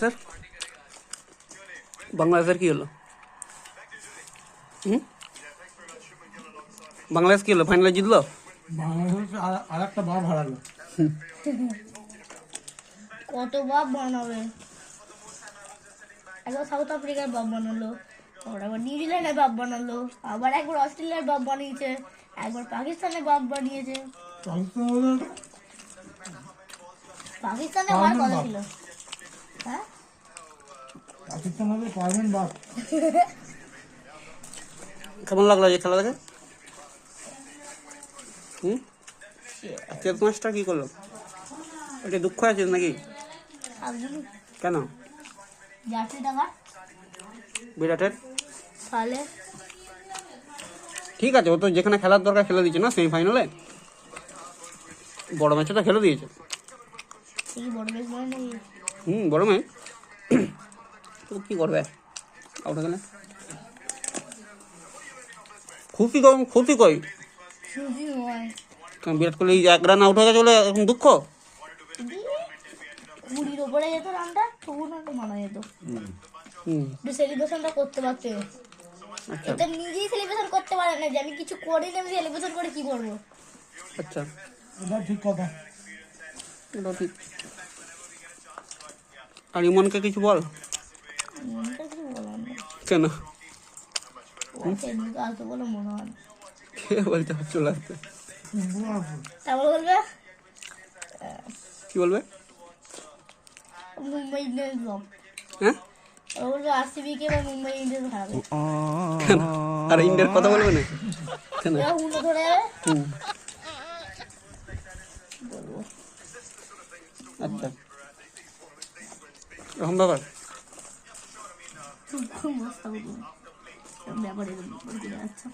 Sir বাংলাদেশের কি হলো? বাংলাদেশ কি হলো? ফাইনালে জিতলো? বাংলাদেশ আর একটা বার হারালো। কত বাপ বানাবে? একবার সাউথ আফ্রিকার বাপ বানালো, আবার নিউজিল্যান্ডের বাপ বানালো, আবার একবার অস্ট্রেলিয়ার বাপ বানিয়েছে, একবার পাকিস্তানের বাপ বানিয়েছে। পাকিস্তানে হওয়ার কথা ছিল। হ্যাঁ, পাকিস্তান হবে পারবেন বাপ। কেমন লাগলো যে খেলা দেখে? চেত মাস্টার কি করলো? এটা দুঃখ আছে নাকি? কেন? জার্সি টাকা বিরাটের তাহলে ঠিক আছে, ও তো যেখানে খেলার দরকার খেলে দিয়েছে না, সেমিফাইনালে বড় ম্যাচে তো খেলে দিয়েছে। এই বড় বেশ বড় নাকি? বড় ম্যাচ তো কি করবে আউট গেলে? খুশি কম, খুশি কই? সুজি নয়, বিরাট কোহলি 1 রান আউট হয়ে গেছে বলে এখন দুঃখ? 20 ওপরে যেত রানটা, তবু না তো মানা যেত। সেলিব্রেশনটা করতে পারতে, আচ্ছা এটা নিজেই সেলিব্রেশন করতে পারে না যে আমি কিছু করিনি, আমি সেলিব্রেশন করে কি করবো? আচ্ছা, এটা ঠিক কথা। এটা ঠিক। আর ইমনকে কিছু বল। মনটা কিছু বলার নেই, কেন? ও ফেসবুকে আসবে বলে মনে হয় না। কে বলতে চলে আসতে? তারপর বলবে কি বলবে? মুম্বাই ইন্ডিয়ান্স ব্লক, হ্যাঁ, ও বলবে আরসিবি কে বা মুম্বাই ইন্ডিয়ান্স হারাবে। কেন? আর ইন্ডিয়ার কথা বলবে না কেন? এরা হুলো ধরে যাবে। বলবো আচ্ছা, এরকম ব্যাপার। খুব মস্ত ব্যাপারে আচ্ছা।